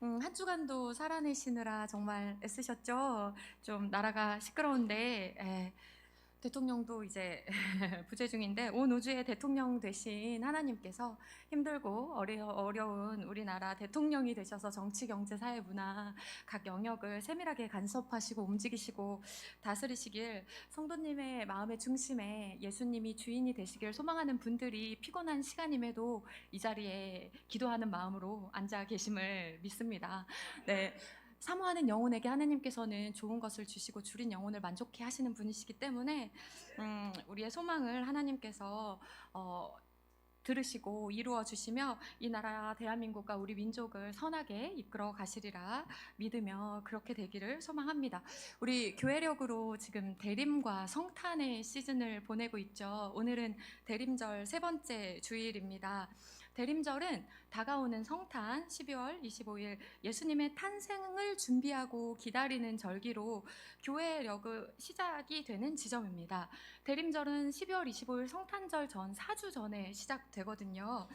한 주간도 살아내시느라 정말 애쓰셨죠? 좀 나라가 시끄러운데, 대통령도 이제 부재 중인데, 온 우주의 대통령 되신 하나님께서 힘들고 어려운 우리나라 대통령이 되셔서 정치, 경제, 사회, 문화 각 영역을 세밀하게 간섭하시고 움직이시고 다스리시길, 성도님의 마음의 중심에 예수님이 주인이 되시길 소망하는 분들이 피곤한 시간임에도 이 자리에 기도하는 마음으로 앉아 계심을 믿습니다. 네. 사모하는 영혼에게 하나님께서는 좋은 것을 주시고 줄인 영혼을 만족해 하시는 분이시기 때문에 우리의 소망을 하나님께서 어, 들으시고 이루어 주시며 이 나라 대한민국과 우리 민족을 선하게 이끌어 가시리라 믿으며 그렇게 되기를 소망합니다. 우리 교회력으로 지금 대림과 성탄의 시즌을 보내고 있죠. 오늘은 대림절 세 번째 주일입니다. 대림절은 다가오는 성탄 12월 25일 예수님의 탄생을 준비하고 기다리는 절기로 교회력의 시작이 되는 지점입니다. 대림절은 12월 25일 성탄절 전 4주 전에 시작되거든요.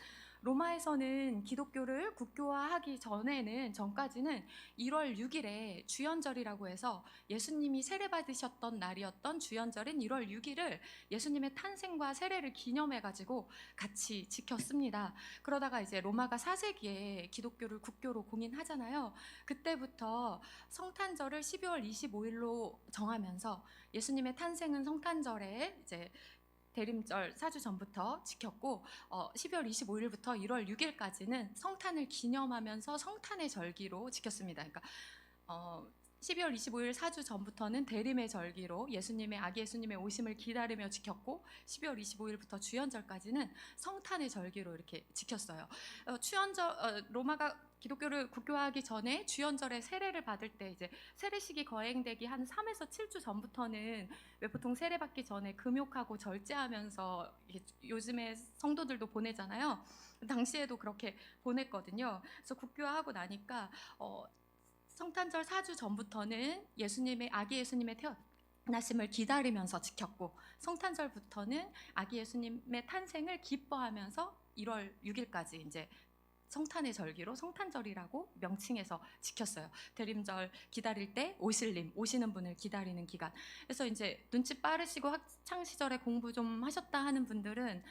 로마에서는 기독교를 국교화하기 전까지는 1월 6일에 주연절이라고 해서 예수님이 세례받으셨던 날이었던 주연절인 1월 6일을 예수님의 탄생과 세례를 기념해 가지고 같이 지켰습니다. 그러다가 이제 로마가 4세기에 기독교를 국교로 공인하잖아요. 그때부터 성탄절을 12월 25일로 정하면서 예수님의 탄생은 성탄절에 이제 대림절 4주 전부터 지켰고 12월 25일부터 1월 6일까지는 성탄을 기념하면서 성탄의 절기로 지켰습니다. 그러니까 12월 25일 4주 전부터는 대림의 절기로 아기 예수님의 오심을 기다리며 지켰고 12월 25일부터 주연절까지는 성탄의 절기로 이렇게 지켰어요. 로마가 기독교를 국교화하기 전에 주연절에 세례를 받을 때 이제 세례식이 거행되기 한 3에서 7주 전부터는 왜 보통 세례받기 전에 금욕하고 절제하면서 요즘에 성도들도 보내잖아요. 당시에도 그렇게 보냈거든요. 그래서 국교화하고 나니까 성탄절 4주 전부터는 아기 예수님의 태어나심을 기다리면서 지켰고 성탄절부터는 아기 예수님의 탄생을 기뻐하면서 1월 6일까지 이제 성탄의 절기로 성탄절이라고 명칭해서 지켰어요. 대림절 기다릴 때 오시는 분을 기다리는 기간. 그래서 이제 눈치 빠르시고 학창 시절에 공부 좀 하셨다 하는 분들은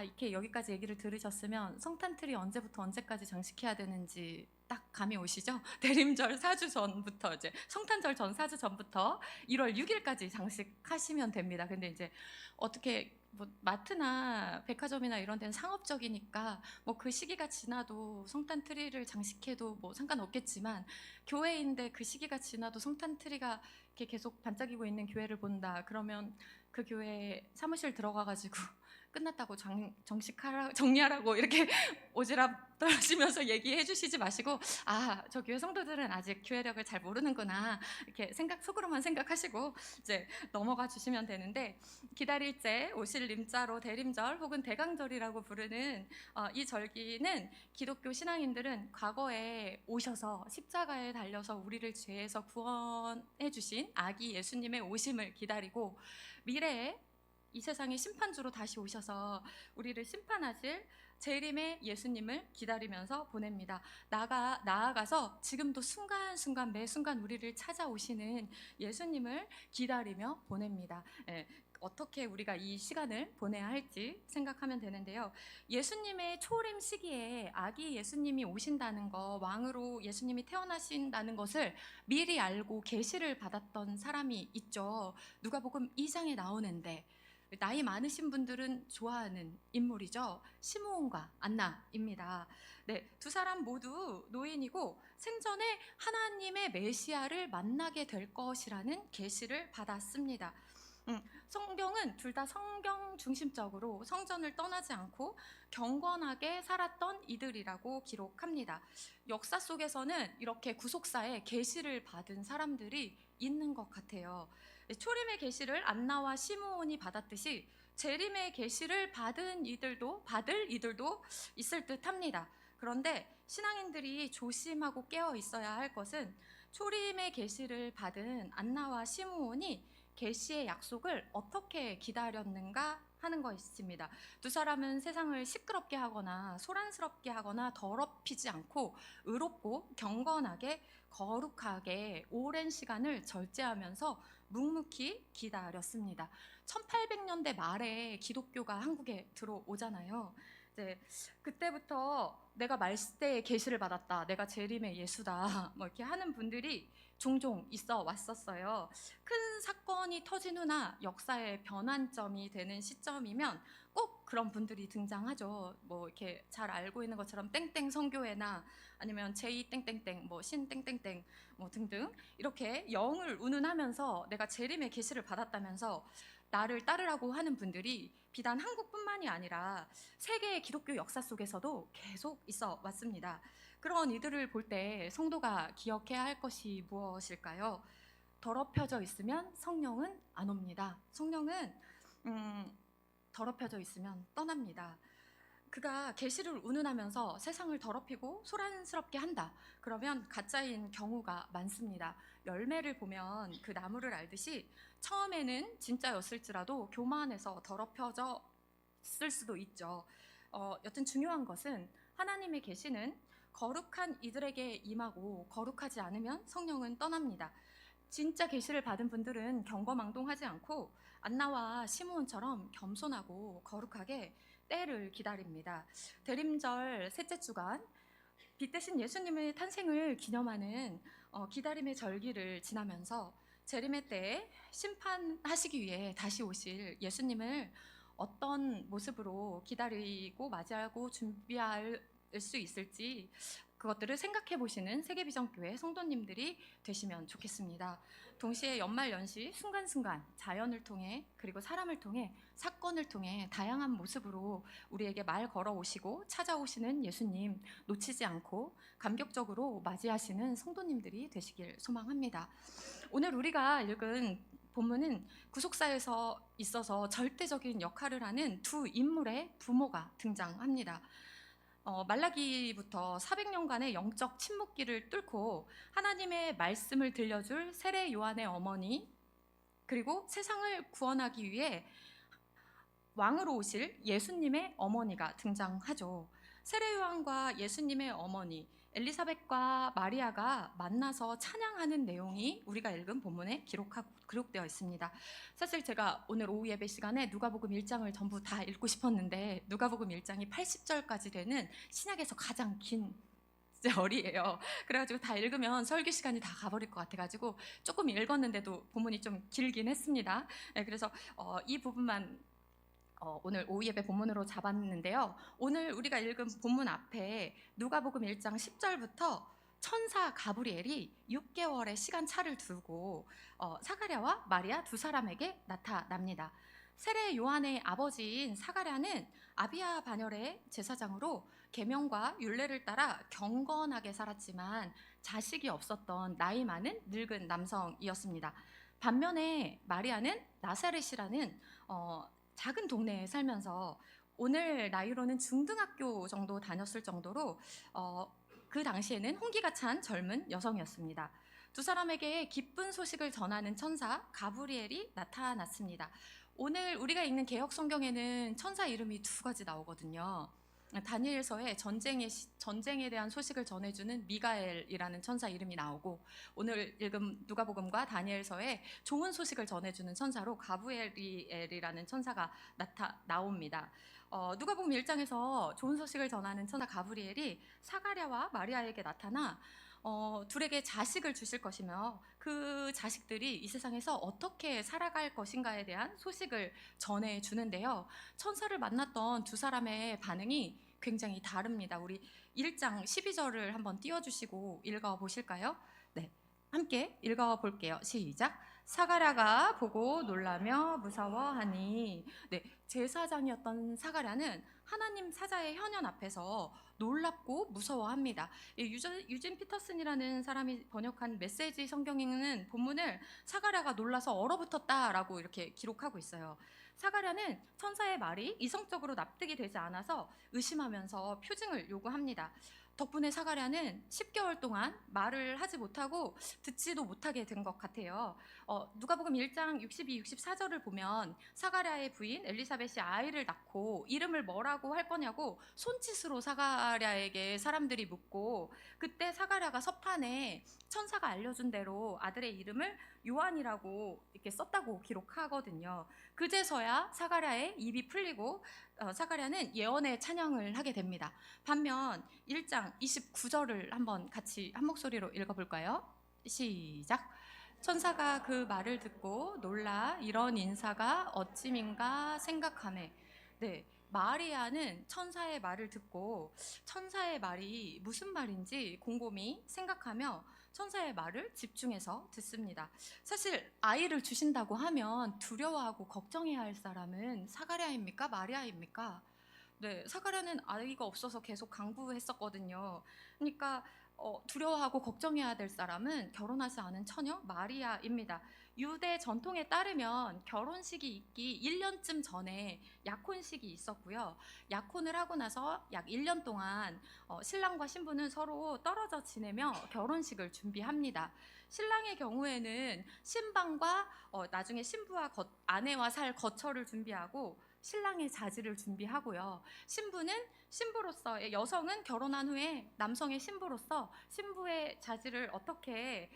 이렇게 여기까지 얘기를 들으셨으면 성탄트리 언제부터 언제까지 장식해야 되는지 딱 감이 오시죠? 대림절 4주 전부터 이제 성탄절 전 4주 전부터 1월 6일까지 장식하시면 됩니다. 근데 이제 어떻게 뭐 마트나 백화점이나 이런 데는 상업적이니까 뭐 그 시기가 지나도 성탄 트리를 장식해도 뭐 상관없겠지만 교회인데 그 시기가 지나도 성탄 트리가 이렇게 계속 반짝이고 있는 교회를 본다 그러면 그 교회 사무실 들어가가지고 끝났다고 정리하라고 이렇게 오지랖 떨시면서 얘기해 주시지 마시고 저 교회 성도들은 아직 교회력을 잘 모르는구나 이렇게 속으로만 생각하시고 이제 넘어가 주시면 되는데 기다릴제 오실림자로 대림절 혹은 대강절이라고 부르는 이 절기는 기독교 신앙인들은 과거에 오셔서 십자가에 달려서 우리를 죄에서 구원해 주신 아기 예수님의 오심을 기다리고 미래에 이 세상의 심판주로 다시 오셔서 우리를 심판하실 재림의 예수님을 기다리면서 보냅니다. 나아가서 지금도 순간순간 매 순간 우리를 찾아오시는 예수님을 기다리며 보냅니다. 어떻게 우리가 이 시간을 보내야 할지 생각하면 되는데요. 예수님의 초림 시기에 아기 예수님이 오신다는 거, 왕으로 예수님이 태어나신다는 것을 미리 알고 계시를 받았던 사람이 있죠. 누가복음 2장에 나오는데 나이 많으신 분들은 좋아하는 인물이죠. 시므온과 안나입니다. 네, 두 사람 모두 노인이고 생전에 하나님의 메시아를 만나게 될 것이라는 계시를 받았습니다. 성경은 둘 다 성경 중심적으로 성전을 떠나지 않고 경건하게 살았던 이들이라고 기록합니다. 역사 속에서는 이렇게 구속사에 계시를 받은 사람들이 있는 것 같아요. 초림의 계시를 안나와 시므온이 받았듯이 재림의 계시를 받을 이들도 있을 듯합니다. 그런데 신앙인들이 조심하고 깨어 있어야 할 것은 초림의 계시를 받은 안나와 시므온이 계시의 약속을 어떻게 기다렸는가 하는 것입니다. 두 사람은 세상을 시끄럽게 하거나 소란스럽게 하거나 더럽히지 않고 의롭고 경건하게 거룩하게 오랜 시간을 절제하면서 묵묵히 기다렸습니다. 1800년대 말에 기독교가 한국에 들어오잖아요. 이제 그때부터 내가 말세에 계시를 받았다, 내가 재림의 예수다, 뭐 이렇게 하는 분들이 종종 있어 왔었어요. 큰 사건이 터진 후나 역사의 변환점이 되는 시점이면 꼭 그런 분들이 등장하죠. 뭐 이렇게 잘 알고 있는 것처럼 땡땡 선교회나 아니면 제이 땡땡땡, 뭐 신 땡땡땡, 뭐 등등 이렇게 영을 운운하면서 내가 재림의 계시를 받았다면서 나를 따르라고 하는 분들이 비단 한국뿐만이 아니라 세계의 기독교 역사 속에서도 계속 있어 왔습니다. 그런 이들을 볼 때 성도가 기억해야 할 것이 무엇일까요? 더럽혀져 있으면 성령은 안 옵니다. 성령은 더럽혀져 있으면 떠납니다. 그가 계시를 운운하면서 세상을 더럽히고 소란스럽게 한다. 그러면 가짜인 경우가 많습니다. 열매를 보면 그 나무를 알듯이 처음에는 진짜였을지라도 교만해서 더럽혀져 있을 수도 있죠. 여튼 중요한 것은 하나님의 계시는 거룩한 이들에게 임하고 거룩하지 않으면 성령은 떠납니다. 진짜 계시를 받은 분들은 경거망동하지 않고 안나와 시므온처럼 겸손하고 거룩하게 때를 기다립니다. 대림절 셋째 주간 빛 대신 예수님의 탄생을 기념하는 기다림의 절기를 지나면서 재림의 때에 심판하시기 위해 다시 오실 예수님을 어떤 모습으로 기다리고 맞이하고 준비할 수 있을지 그것들을 생각해 보시는 세계비전교회 성도님들이 되시면 좋겠습니다. 동시에 연말연시 순간순간 자연을 통해 그리고 사람을 통해 사건을 통해 다양한 모습으로 우리에게 말 걸어오시고 찾아오시는 예수님 놓치지 않고 감격적으로 맞이하시는 성도님들이 되시길 소망합니다. 오늘 우리가 읽은 본문은 구속사에서 있어서 절대적인 역할을 하는 두 인물의 부모가 등장합니다. 말라기부터 400년간의 영적 침묵기를 뚫고 하나님의 말씀을 들려줄 세례 요한의 어머니, 그리고 세상을 구원하기 위해 왕으로 오실 예수님의 어머니가 등장하죠. 세례 요한과 예수님의 어머니 엘리사벳과 마리아가 만나서 찬양하는 내용이 우리가 읽은 본문에 기록되어 있습니다. 사실 제가 오늘 오후 예배 시간에 누가복음 1장을 전부 다 읽고 싶었는데 누가복음 1장이 80절까지 되는 신약에서 가장 긴 절이에요. 그래가지고 다 읽으면 설교 시간이 다 가버릴 것 같아가지고 조금 읽었는데도 본문이 좀 길긴 했습니다. 그래서 이 부분만 오늘 오후 예배 본문으로 잡았는데요. 오늘 우리가 읽은 본문 앞에 누가복음 1장 10절부터 천사 가브리엘이 6개월의 시간 차를 두고 사가랴와 마리아 두 사람에게 나타납니다. 세례 요한의 아버지인 사가랴는 아비야 반열의 제사장으로 계명과 율례를 따라 경건하게 살았지만 자식이 없었던 나이 많은 늙은 남성이었습니다. 반면에 마리아는 나사렛이라는 작은 동네에 살면서 오늘 나이로는 중등학교 정도 다녔을 정도로 그 당시에는 홍기가 찬 젊은 여성이었습니다. 두 사람에게 기쁜 소식을 전하는 천사 가브리엘이 나타났습니다. 오늘 우리가 읽는 개역 성경에는 천사 이름이 두 가지 나오거든요. 다니엘서에 전쟁에 대한 소식을 전해주는 미가엘이라는 천사 이름이 나오고 오늘 읽은 누가복음과 다니엘서에 좋은 소식을 전해주는 천사로 가브리엘이라는 천사가 나옵니다. 누가복음 1장에서 좋은 소식을 전하는 천사 가브리엘이 사가랴와 마리아에게 나타나 둘에게 자식을 주실 것이며 그 자식들이 이 세상에서 어떻게 살아갈 것인가에 대한 소식을 전해주는데요. 천사를 만났던 두 사람의 반응이 굉장히 다릅니다. 우리 1장 12절을 한번 띄워주시고 읽어보실까요? 네, 함께 읽어볼게요. 시작. 사가랴가 보고 놀라며 무서워하니. 네, 제사장이었던 사가랴는 하나님 사자의 현현 앞에서 놀랍고 무서워합니다. 유진 피터슨이라는 사람이 번역한 메시지 성경에는 본문을 사가랴가 놀라서 얼어붙었다라고 이렇게 기록하고 있어요. 사가랴는 천사의 말이 이성적으로 납득이 되지 않아서 의심하면서 표징을 요구합니다. 덕분에 사가랴는 10개월 동안 말을 하지 못하고 듣지도 못하게 된 것 같아요. 누가복음 1장 62, 64절을 보면 사가랴의 부인 엘리사벳이 아이를 낳고 이름을 뭐라고 할 거냐고 손짓으로 사가랴에게 사람들이 묻고, 그때 사가랴가 서판에 천사가 알려준 대로 아들의 이름을 요한이라고 이렇게 썼다고 기록하거든요. 그제서야 사가랴의 입이 풀리고 사가랴는 예언의 찬양을 하게 됩니다. 반면 1장 29절을 한번 같이 한 목소리로 읽어볼까요? 시작. 천사가 그 말을 듣고 놀라 이런 인사가 어찌민가 생각하매. 네, 마리아는 천사의 말을 듣고 천사의 말이 무슨 말인지 곰곰이 생각하며 천사의 말을 집중해서 듣습니다. 사실 아이를 주신다고 하면 두려워하고 걱정해야 할 사람은 사가랴입니까? 마리아입니까? 네, 사가랴는 아이가 없어서 계속 강구했었거든요. 그러니까 두려워하고 걱정해야 될 사람은 결혼하지 않은 처녀 마리아입니다. 유대 전통에 따르면 결혼식이 있기 1년쯤 전에 약혼식이 있었고요. 약혼을 하고 나서 약 1년 동안 신랑과 신부는 서로 떨어져 지내며 결혼식을 준비합니다. 신랑의 경우에는 신방과 나중에 신부와 아내와 살 거처를 준비하고 신랑의 자질을 준비하고요. 신부는 신부로서의, 여성은 결혼한 후에 남성의 신부로서 신부의 자질을 어떻게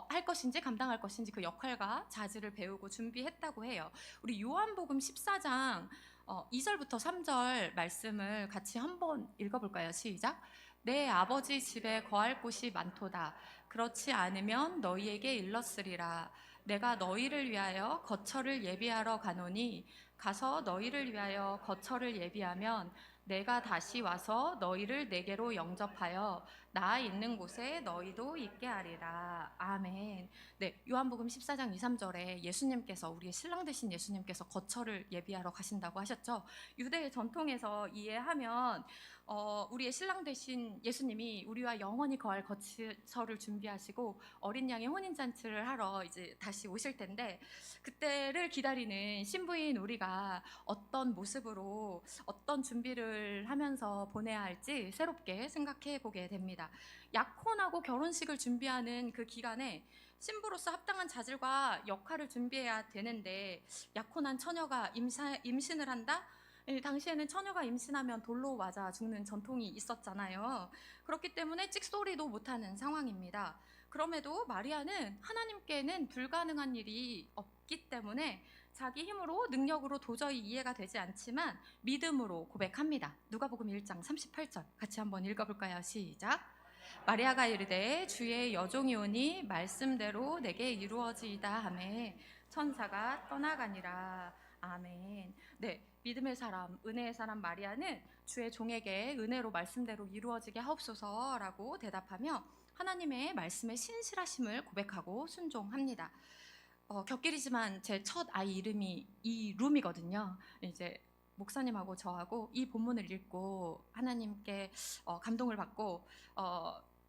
할 것인지, 감당할 것인지 그 역할과 자질을 배우고 준비했다고 해요. 우리 요한복음 14장 2절부터 3절 말씀을 같이 한번 읽어볼까요? 시작. 내 아버지 집에 거할 곳이 많도다. 그렇지 않으면 너희에게 일렀으리라. 내가 너희를 위하여 거처를 예비하러 가노니 가서 너희를 위하여 거처를 예비하면 내가 다시 와서 너희를 내게로 영접하여 나 있는 곳에 너희도 있게 하리라. 아멘. 네, 요한복음 14장 2, 3절에 예수님께서, 우리의 신랑 되신 예수님께서 거처를 예비하러 가신다고 하셨죠. 유대의 전통에서 이해하면 우리의 신랑 되신 예수님이 우리와 영원히 거할 거처를 준비하시고 어린 양의 혼인잔치를 하러 이제 다시 오실 텐데, 그때를 기다리는 신부인 우리가 어떤 모습으로 어떤 준비를 하면서 보내야 할지 새롭게 생각해 보게 됩니다. 약혼하고 결혼식을 준비하는 그 기간에 신부로서 합당한 자질과 역할을 준비해야 되는데, 약혼한 처녀가 임신을 한다? 당시에는 처녀가 임신하면 돌로 맞아 죽는 전통이 있었잖아요. 그렇기 때문에 찍소리도 못하는 상황입니다. 그럼에도 마리아는 하나님께는 불가능한 일이 없기 때문에 자기 힘으로, 능력으로 도저히 이해가 되지 않지만 믿음으로 고백합니다. 누가복음 1장 38절 같이 한번 읽어볼까요? 시작. 마리아가 이르되 주의 여종이 오니 말씀대로 내게 이루어지이다 하매 천사가 떠나가니라. 아멘. 네, 믿음의 사람, 은혜의 사람 마리아는 주의 종에게 은혜로 말씀대로 이루어지게 하옵소서라고 대답하며 하나님의 말씀에 신실하심을 고백하고 순종합니다. 곁길이지만 제 첫 아이 이름이 이룸이거든요. 이제 목사님하고 저하고 이 본문을 읽고 하나님께 감동을 받고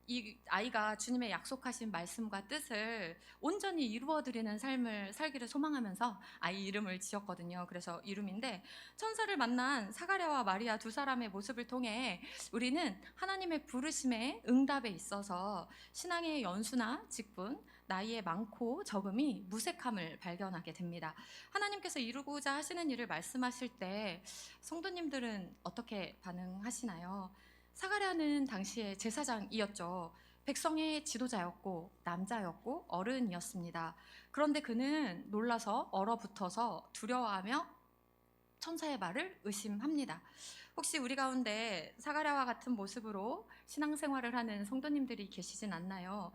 이 아이가 주님의 약속하신 말씀과 뜻을 온전히 이루어드리는 삶을 살기를 소망하면서 아이 이름을 지었거든요. 그래서 이름인데, 천사를 만난 사가랴와 마리아 두 사람의 모습을 통해 우리는 하나님의 부르심에 응답에 있어서 신앙의 연수나 직분, 나이의 많고 적음이 무색함을 발견하게 됩니다. 하나님께서 이루고자 하시는 일을 말씀하실 때 성도님들은 어떻게 반응하시나요? 사가랴는 당시에 제사장이었죠. 백성의 지도자였고 남자였고 어른이었습니다. 그런데 그는 놀라서 얼어붙어서 두려워하며 천사의 말을 의심합니다. 혹시 우리 가운데 사가랴와 같은 모습으로 신앙생활을 하는 성도님들이 계시진 않나요?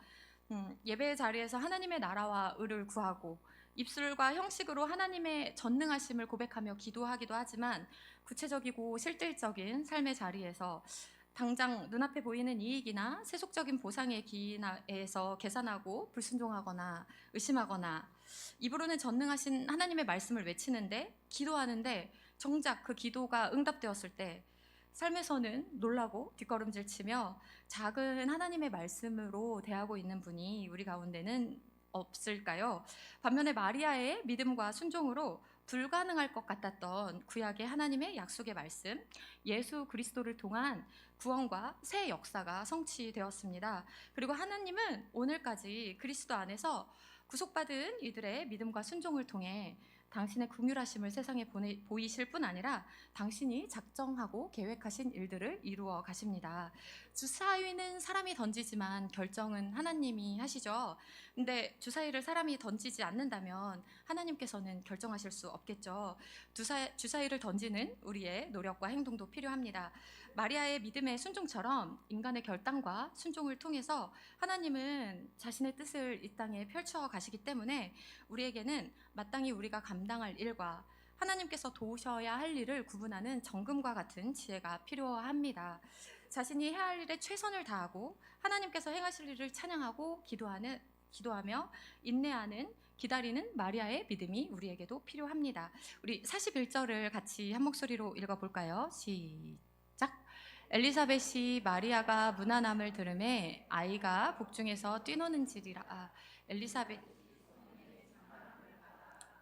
예배의 자리에서 하나님의 나라와 의를 구하고 입술과 형식으로 하나님의 전능하심을 고백하며 기도하기도 하지만 구체적이고 실질적인 삶의 자리에서 당장 눈앞에 보이는 이익이나 세속적인 보상에 기인해서 계산하고 불순종하거나 의심하거나, 입으로는 전능하신 하나님의 말씀을 외치는데 기도하는데 정작 그 기도가 응답되었을 때 삶에서는 놀라고 뒷걸음질 치며 작은 하나님의 말씀으로 대하고 있는 분이 우리 가운데는 없을까요? 반면에 마리아의 믿음과 순종으로 불가능할 것 같았던 구약의 하나님의 약속의 말씀, 예수 그리스도를 통한 구원과 새 역사가 성취되었습니다. 그리고 하나님은 오늘까지 그리스도 안에서 구속받은 이들의 믿음과 순종을 통해 당신의 긍휼하심을 세상에 보이실 뿐 아니라 당신이 작정하고 계획하신 일들을 이루어 가십니다. 주사위는 사람이 던지지만 결정은 하나님이 하시죠. 근데 주사위를 사람이 던지지 않는다면 하나님께서는 결정하실 수 없겠죠. 주사위를 던지는 우리의 노력과 행동도 필요합니다. 마리아의 믿음의 순종처럼 인간의 결단과 순종을 통해서 하나님은 자신의 뜻을 이 땅에 펼쳐 가시기 때문에 우리에게는 마땅히 우리가 감당할 일과 하나님께서 도우셔야 할 일을 구분하는 정금과 같은 지혜가 필요합니다. 자신이 해야 할 일에 최선을 다하고 하나님께서 행하실 일을 찬양하고 기도하며 인내하는 기다리는 마리아의 믿음이 우리에게도 필요합니다. 우리 41절을 같이 한 목소리로 읽어볼까요? 시작. 엘리사벳이 마리아가 무난함을 들음에 아이가 복중에서 뛰노는지리라. 엘리사벳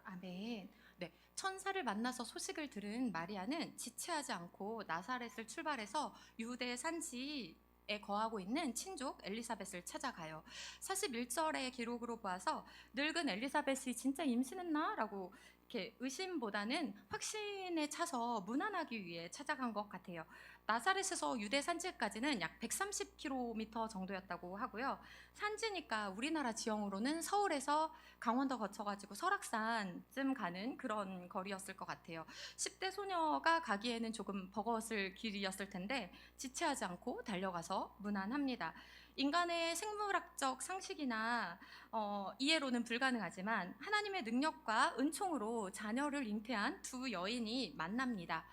아멘. 네, 천사를 만나서 소식을 들은 마리아는 지체하지 않고 나사렛을 출발해서 유대 산지에 거하고 있는 친족 엘리사벳을 찾아가요. 41절의 기록으로 보아서 늙은 엘리사벳이 진짜 임신했나? 라고 이렇게 의심보다는 확신에 차서 무난하기 위해 찾아간 것 같아요. 나사렛에서 유대 산지까지는 약 130km 정도였다고 하고요. 산지니까 우리나라 지형으로는 서울에서 강원도 거쳐가지고 설악산쯤 가는 그런 거리였을 것 같아요. 10대 소녀가 가기에는 조금 버거웠을 길이었을 텐데 지체하지 않고 달려가서 무난합니다. 인간의 생물학적 상식이나 이해로는 불가능하지만 하나님의 능력과 은총으로 자녀를 잉태한 두 여인이 만납니다.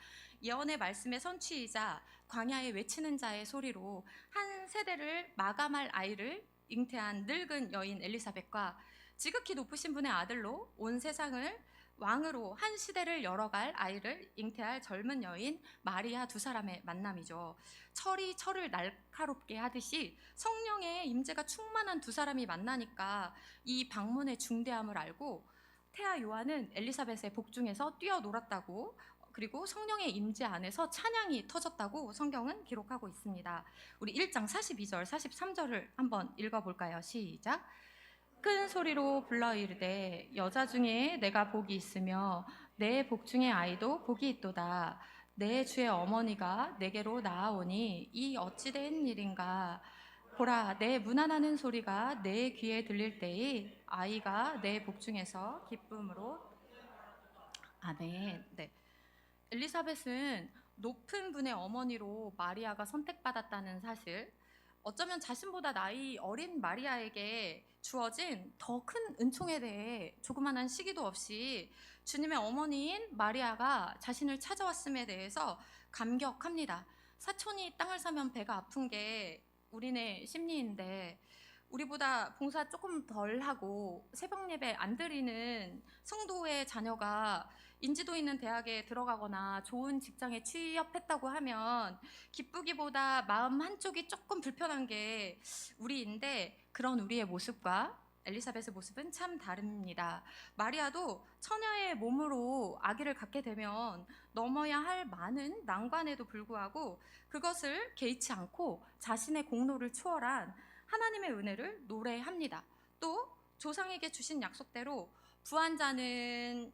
예언의 말씀의 선취이자 광야에 외치는 자의 소리로 한 세대를 마감할 아이를 잉태한 늙은 여인 엘리사벳과 지극히 높으신 분의 아들로 온 세상을 왕으로 한 시대를 열어갈 아이를 잉태할 젊은 여인 마리아 두 사람의 만남이죠. 철이 철을 날카롭게 하듯이 성령의 임재가 충만한 두 사람이 만나니까 이 방문의 중대함을 알고 태아 요한은 엘리사벳의 복중에서 뛰어놀았다고, 그리고 성령의 임재 안에서 찬양이 터졌다고 성경은 기록하고 있습니다. 우리 1장 42절, 43절을 한번 읽어볼까요? 시작. 큰 소리로 불러 이르되 여자 중에 내가 복이 있으며 내 복중의 아이도 복이 있도다. 내 주의 어머니가 내게로 나아오니 이 어찌된 일인가. 보라, 내 문안하는 소리가 내 귀에 들릴 때에 아이가 내 복중에서 기쁨으로. 아멘. 네. 엘리사벳은 높은 분의 어머니로 마리아가 선택받았다는 사실, 어쩌면 자신보다 나이 어린 마리아에게 주어진 더 큰 은총에 대해 조그만한 시기도 없이 주님의 어머니인 마리아가 자신을 찾아왔음에 대해서 감격합니다. 사촌이 땅을 사면 배가 아픈 게 우리네 심리인데 우리보다 봉사 조금 덜 하고 새벽 예배 안 드리는 성도의 자녀가 인지도 있는 대학에 들어가거나 좋은 직장에 취업했다고 하면 기쁘기보다 마음 한쪽이 조금 불편한 게 우리인데, 그런 우리의 모습과 엘리사벳의 모습은 참 다릅니다. 마리아도 처녀의 몸으로 아기를 갖게 되면 넘어야 할 많은 난관에도 불구하고 그것을 개의치 않고 자신의 공로를 초월한 하나님의 은혜를 노래합니다. 또 조상에게 주신 약속대로 부한 자는,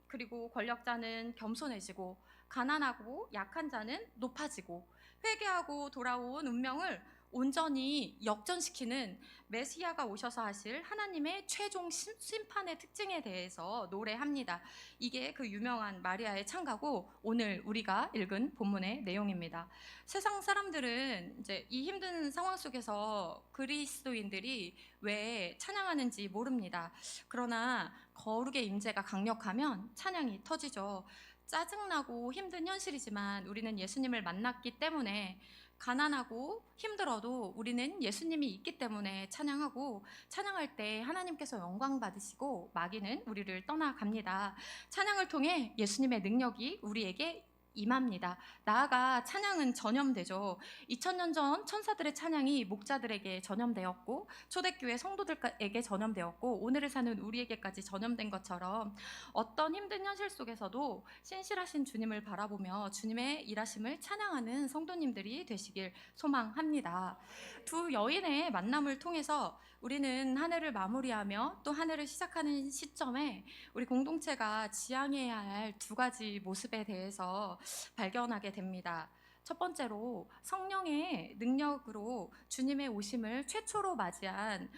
그리고 권력자는 겸손해지고 가난하고 약한 자는 높아지고 회개하고 돌아온 운명을 온전히 역전시키는 메시아가 오셔서 하실 하나님의 최종 심판의 특징에 대해서 노래합니다. 이게 그 유명한 마리아의 찬가고 오늘 우리가 읽은 본문의 내용입니다. 세상 사람들은 이제 이 힘든 상황 속에서 그리스도인들이 왜 찬양하는지 모릅니다. 그러나 거룩의 임재가 강력하면 찬양이 터지죠. 짜증나고 힘든 현실이지만 우리는 예수님을 만났기 때문에, 가난하고 힘들어도 우리는 예수님이 있기 때문에 찬양하고, 찬양할 때 하나님께서 영광 받으시고 마귀는 우리를 떠나갑니다. 찬양을 통해 예수님의 능력이 우리에게 임합니다. 나아가 찬양은 전염되죠. 2000년 전 천사들의 찬양이 목자들에게 전염되었고 초대교회 성도들에게 전염되었고 오늘을 사는 우리에게까지 전염된 것처럼 어떤 힘든 현실 속에서도 신실하신 주님을 바라보며 주님의 일하심을 찬양하는 성도님들이 되시길 소망합니다. 두 여인의 만남을 통해서 우리는 한 해를 마무리하며 또 한 해를 시작하는 시점에 우리 공동체가 지향해야 할 두 가지 모습에 대해서 발견하게 됩니다. 첫 번째로 성령의 능력으로 주님의 오심을 최초로 맞이한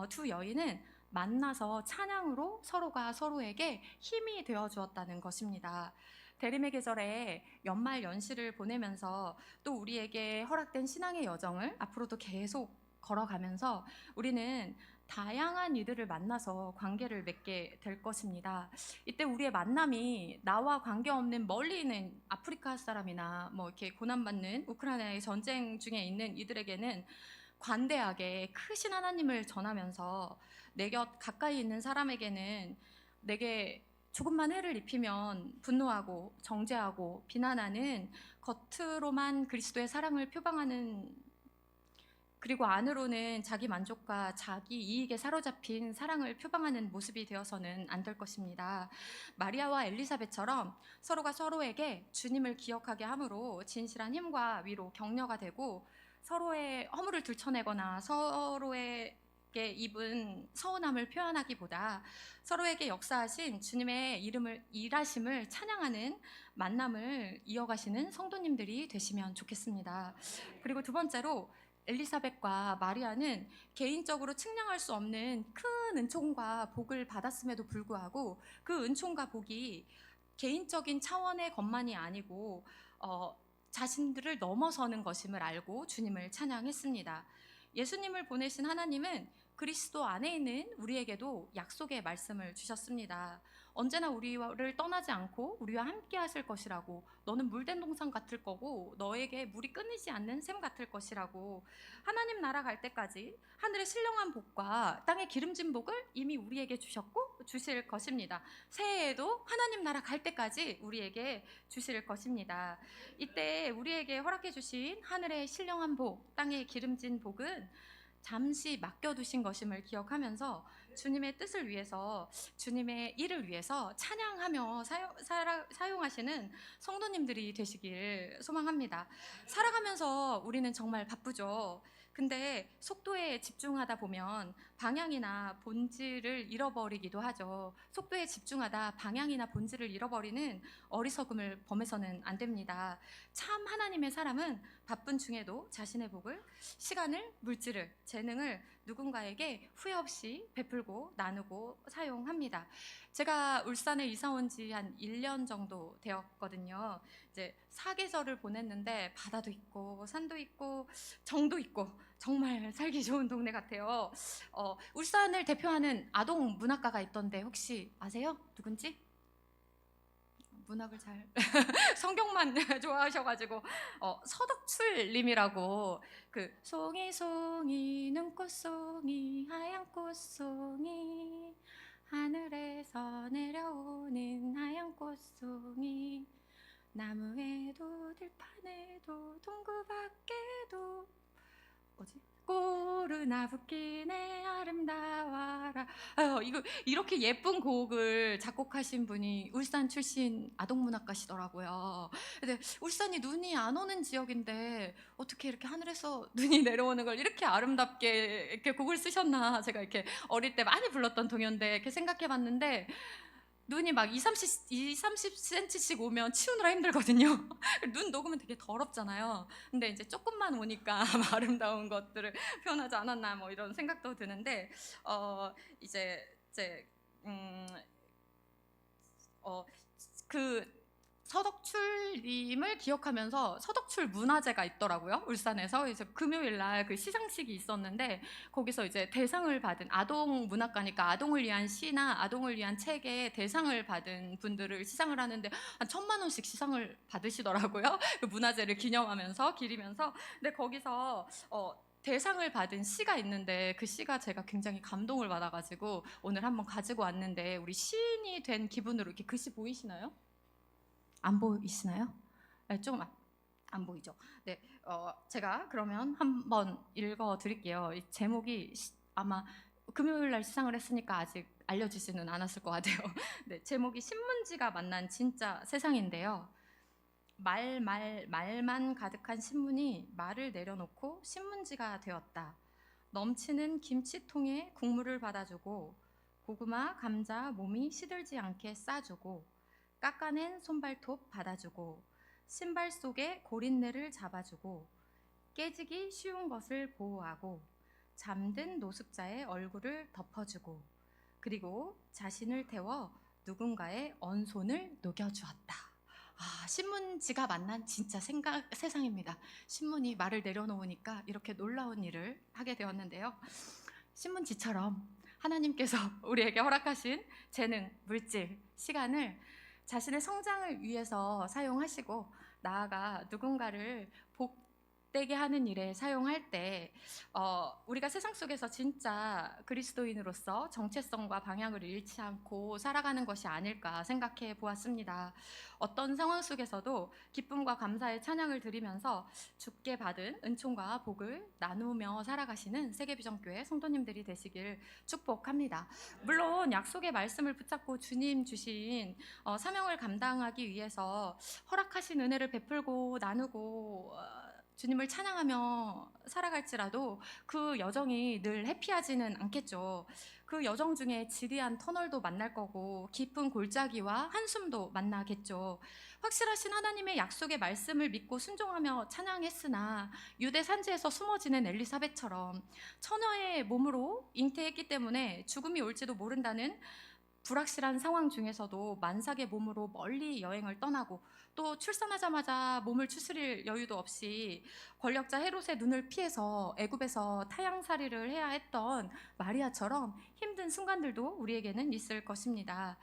두 여인은 만나서 찬양으로 서로가 서로에게 힘이 되어 주었다는 것입니다. 대림의 계절에 연말 연시를 보내면서 또 우리에게 허락된 신앙의 여정을 앞으로도 계속 걸어가면서 우리는 다양한 이들을 만나서 관계를 맺게 될 것입니다. 이때 우리의 만남이 나와 관계없는 멀리 있는 아프리카 사람이나 뭐 이렇게 고난받는 우크라이나의 전쟁 중에 있는 이들에게는 관대하게 크신 하나님을 전하면서 내 곁 가까이 있는 사람에게는 내게 조금만 해를 입히면 분노하고 정죄하고 비난하는 겉으로만 그리스도의 사랑을 표방하는 그리고 안으로는 자기 만족과 자기 이익에 사로잡힌 사랑을 표방하는 모습이 되어서는 안 될 것입니다. 마리아와 엘리사벳처럼 서로가 서로에게 주님을 기억하게 함으로 진실한 힘과 위로 격려가 되고 서로의 허물을 들춰내거나 서로에게 입은 서운함을 표현하기보다 서로에게 역사하신 주님의 일하심을 찬양하는 만남을 이어가시는 성도님들이 되시면 좋겠습니다. 그리고 두 번째로 엘리사벳과 마리아는 개인적으로 측량할 수 없는 큰 은총과 복을 받았음에도 불구하고 그 은총과 복이 개인적인 차원의 것만이 아니고 자신들을 넘어서는 것임을 알고 주님을 찬양했습니다. 예수님을 보내신 하나님은 그리스도 안에 있는 우리에게도 약속의 말씀을 주셨습니다. 언제나 우리를 떠나지 않고 우리와 함께 하실 것이라고, 너는 물된 동산 같을 거고 너에게 물이 끊이지 않는 샘 같을 것이라고, 하나님 나라 갈 때까지 하늘의 신령한 복과 땅의 기름진 복을 이미 우리에게 주셨고 주실 것입니다. 새해에도 하나님 나라 갈 때까지 우리에게 주실 것입니다. 이때 우리에게 허락해 주신 하늘의 신령한 복, 땅의 기름진 복은 잠시 맡겨두신 것임을 기억하면서 주님의 뜻을 위해서, 주님의 일을 위해서 찬양하며 사용하시는 성도님들이 되시길 소망합니다. 살아가면서 우리는 정말 바쁘죠. 근데 속도에 집중하다 보면 방향이나 본질을 잃어버리기도 하죠. 속도에 집중하다 방향이나 본질을 잃어버리는 어리석음을 범해서는 안 됩니다. 참 하나님의 사람은 바쁜 중에도 자신의 복을, 시간을, 물질을, 재능을 누군가에게 후회 없이 베풀고 나누고 사용합니다. 제가 울산에 이사 온 지 한 1년 정도 되었거든요. 이제 사계절을 보냈는데 바다도 있고 산도 있고 정도 있고 정말 살기 좋은 동네 같아요. 울산을 대표하는 아동 문학가가 있던데 혹시 아세요? 누군지? 문학을 잘 성경만 좋아하셔가지고 서덕출님이라고, 그 송이 송이 눈꽃송이 하얀 꽃송이 하늘에서 내려오는 하얀 꽃송이 나무에도 들판에도 동구 밖에도 뭐지? 꼬르나 붓기네 아름다워라. 이거 이렇게 예쁜 곡을 작곡하신 분이 울산 출신 아동문학가시더라고요. 근데 울산이 눈이 안 오는 지역인데 어떻게 이렇게 하늘에서 눈이 내려오는 걸 이렇게 아름답게 이렇게 곡을 쓰셨나, 제가 이렇게 어릴 때 많이 불렀던 동요인데 이렇게 생각해봤는데 눈이 막 30cm씩 오면 치우느라 힘들거든요. 눈 녹으면 되게 더럽잖아요. 근데 이제 조금만 오니까 아름다운 것들을 표현하지 않았나 뭐 이런 생각도 드는데 이제 그 서덕출님을 기억하면서 서덕출 문화제가 있더라고요. 울산에서 이제 금요일 날 그 시상식이 있었는데 거기서 이제 대상을 받은, 아동 문학가니까 아동을 위한 시나 아동을 위한 책에 대상을 받은 분들을 시상을 하는데 한 1,000만 원씩 시상을 받으시더라고요. 그 문화제를 기념하면서 기리면서. 근데 거기서 대상을 받은 시가 있는데 그 시가 제가 굉장히 감동을 받아가지고 오늘 한번 가지고 왔는데, 우리 시인이 된 기분으로 이렇게 글씨 보이시나요? 안 보이시나요? 좀 안 보이죠? 네, 제가 그러면 한번 읽어 드릴게요. 이 제목이 아마 금요일 날 시상을 했으니까 아직 알려지지는 않았을 것 같아요. 네, 제목이 신문지가 만난 진짜 세상인데요. 말만 가득한 신문이 말을 내려놓고 신문지가 되었다. 넘치는 김치통에 국물을 받아주고 고구마, 감자 몸이 시들지 않게 싸주고 깎아낸 손발톱 받아주고 신발 속에 고린내를 잡아주고 깨지기 쉬운 것을 보호하고 잠든 노숙자의 얼굴을 덮어주고 그리고 자신을 태워 누군가의 언손을 녹여주었다. 신문지가 만난 진짜 세상입니다. 신문이 말을 내려놓으니까 이렇게 놀라운 일을 하게 되었는데요. 신문지처럼 하나님께서 우리에게 허락하신 재능, 물질, 시간을 자신의 성장을 위해서 사용하시고 나아가 누군가를 복되게 하는 일에 사용할 때 우리가 세상 속에서 진짜 그리스도인으로서 정체성과 방향을 잃지 않고 살아가는 것이 아닐까 생각해 보았습니다. 어떤 상황 속에서도 기쁨과 감사의 찬양을 드리면서 주께 받은 은총과 복을 나누며 살아가시는 세계비전교회 성도님들이 되시길 축복합니다. 물론 약속의 말씀을 붙잡고 주님 주신 사명을 감당하기 위해서 허락하신 은혜를 베풀고 나누고 주님을 찬양하며 살아갈지라도 그 여정이 늘 해피하지는 않겠죠. 그 여정 중에 지리한 터널도 만날 거고 깊은 골짜기와 한숨도 만나겠죠. 확실하신 하나님의 약속의 말씀을 믿고 순종하며 찬양했으나 유대 산지에서 숨어 지낸 엘리사벳처럼 처녀의 몸으로 잉태했기 때문에 죽음이 올지도 모른다는 불확실한 상황 중에서도 만삭의 몸으로 멀리 여행을 떠나고 또 출산하자마자 몸을 추스릴 여유도 없이 권력자 헤롯의 눈을 피해서 애굽에서 타향살이를 해야 했던 마리아처럼 힘든 순간들도 우리에게는 있을 것입니다.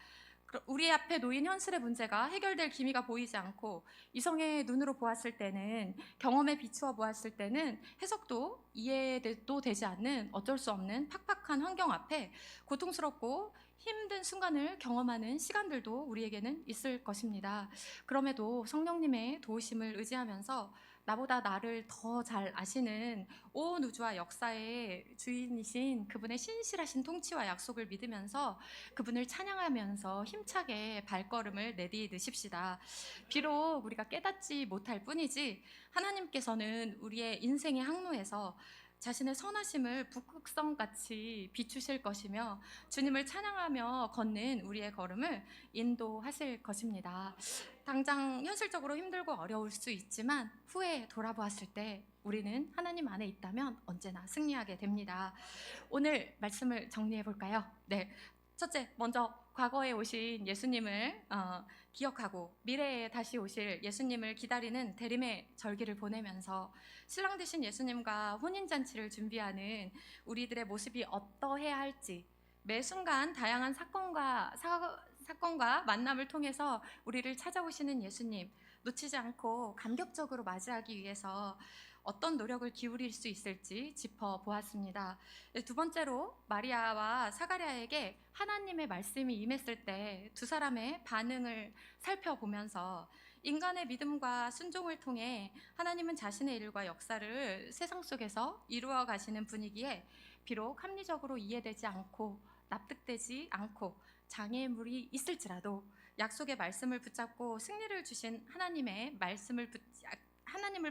우리 앞에 놓인 현실의 문제가 해결될 기미가 보이지 않고 이성의 눈으로 보았을 때는 경험에 비추어 보았을 때는 해석도 이해도 되지 않는 어쩔 수 없는 팍팍한 환경 앞에 고통스럽고 힘든 순간을 경험하는 시간들도 우리에게는 있을 것입니다. 그럼에도 성령님의 도우심을 의지하면서 나보다 나를 더 잘 아시는 온 우주와 역사의 주인이신 그분의 신실하신 통치와 약속을 믿으면서 그분을 찬양하면서 힘차게 발걸음을 내디드십시다. 비록 우리가 깨닫지 못할 뿐이지 하나님께서는 우리의 인생의 항로에서 자신의 선하심을 북극성같이 비추실 것이며 주님을 찬양하며 걷는 우리의 걸음을 인도하실 것입니다. 당장 현실적으로 힘들고 어려울 수 있지만 후에 돌아보았을 때 우리는 하나님 안에 있다면 언제나 승리하게 됩니다. 오늘 말씀을 정리해 볼까요? 네. 첫째, 먼저 과거에 오신 예수님을 기억하고 미래에 다시 오실 예수님을 기다리는 대림의 절기를 보내면서 신랑 되신 예수님과 혼인잔치를 준비하는 우리들의 모습이 어떠해야 할지 매 순간 다양한 사건과 만남을 통해서 우리를 찾아오시는 예수님 놓치지 않고 감격적으로 맞이하기 위해서 어떤 노력을 기울일 수 있을지 짚어보았습니다. 두 번째로 마리아와 사가랴에게 하나님의 말씀이 임했을 때 두 사람의 반응을 살펴보면서 인간의 믿음과 순종을 통해 하나님은 자신의 일과 역사를 세상 속에서 이루어 가시는 분이기에 비록 합리적으로 이해되지 않고 납득되지 않고 장애물이 있을지라도 약속의 말씀을 붙잡고 승리를 주신 하나님을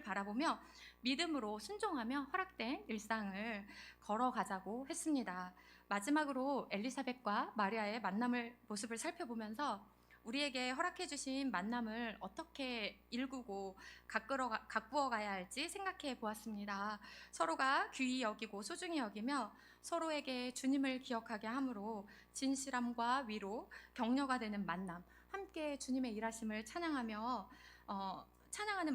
바라보며 믿음으로 순종하며 허락된 일상을 걸어가자고 했습니다. 마지막으로 엘리사벳과 마리아의 모습을 살펴보면서 우리에게 허락해 주신 만남을 어떻게 일구고 가꾸어 가야 할지 생각해 보았습니다. 서로가 귀히 여기고 소중히 여기며 서로에게 주님을 기억하게 함으로 진실함과 위로, 격려가 되는 만남, 함께 주님의 일하심을 찬양하는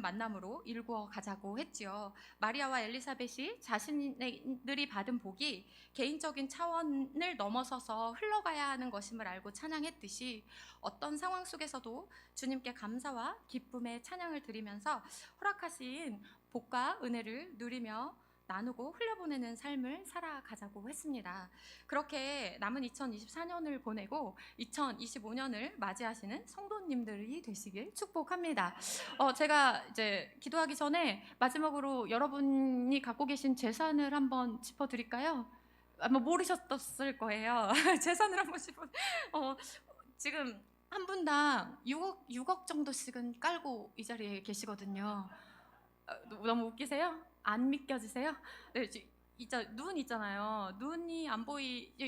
만남으로 일구어 가자고 했지요. 마리아와 엘리사벳이 자신들이 받은 복이 개인적인 차원을 넘어서서 흘러가야 하는 것임을 알고 찬양했듯이 어떤 상황 속에서도 주님께 감사와 기쁨의 찬양을 드리면서 허락하신 복과 은혜를 누리며 나누고 흘려보내는 삶을 살아가자고 했습니다. 그렇게 남은 2024년을 보내고 2025년을 맞이하시는 성도님들이 되시길 축복합니다. 제가 이제 기도하기 전에 마지막으로 여러분이 갖고 계신 재산을 한번 짚어드릴까요? 아마 모르셨을 거예요. 재산을 한번 지금 한 분당 6억 정도씩은 깔고 이 자리에 계시거든요. 너무 웃기세요? 안 믿겨지세요? 네, 진짜 눈 있잖아요. 눈이 안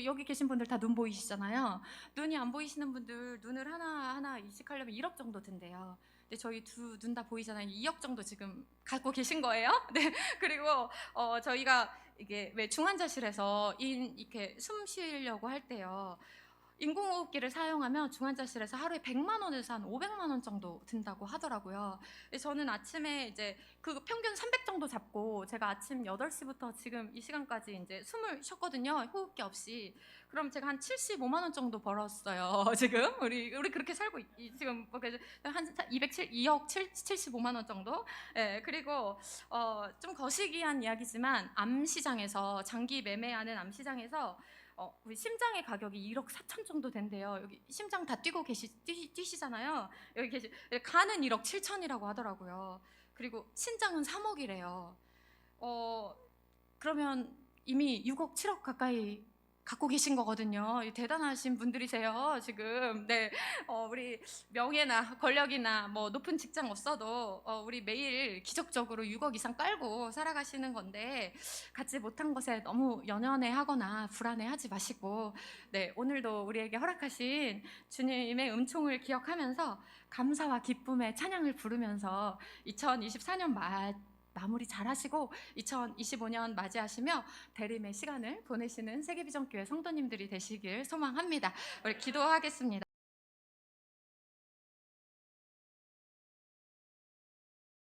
여기 계신 분들 다 눈 보이시잖아요. 눈이 안 보이시는 분들 눈을 하나 이식하려면 1억 정도 든대요. 근데 저희 두 눈 다 보이잖아요. 2억 정도 지금 갖고 계신 거예요. 네. 그리고 저희가 이게 왜 중환자실에서 이렇게 숨 쉬려고 할 때요. 인공호흡기를 사용하면 중환자실에서 하루에 100만 원에서 한 500만 원 정도 든다고 하더라고요. 저는 아침에 이제 그 평균 300 정도 잡고 제가 아침 8시부터 지금 이 시간까지 이제 숨을 쉬었거든요. 호흡기 없이. 그럼 제가 한 75만 원 정도 벌었어요. 지금 우리 그렇게 살고 지금 한 2억 75만 원 정도. 예, 그리고 좀 거시기한 이야기지만 암시장에서 장기 매매하는 암시장에서 우리 심장의 가격이 1억 4천 정도 된대요. 여기 심장 다 뛰시잖아요. 여기 간은 1억 7천이라고 하더라고요. 그리고 신장은 3억이래요. 그러면 이미 6억 7억 가까이 갖고 계신 거거든요. 대단하신 분들이세요, 지금. 네, 우리 명예나 권력이나 뭐 높은 직장 없어도 우리 매일 기적적으로 6억 이상 깔고 살아가시는 건데 갖지 못한 것에 너무 연연해하거나 불안해하지 마시고, 네, 오늘도 우리에게 허락하신 주님의 은총을 기억하면서 감사와 기쁨의 찬양을 부르면서 2024년 마무리 잘 하시고 2025년 맞이하시며 대림의 시간을 보내시는 세계비전교회 성도님들이 되시길 소망합니다. 우리 기도하겠습니다.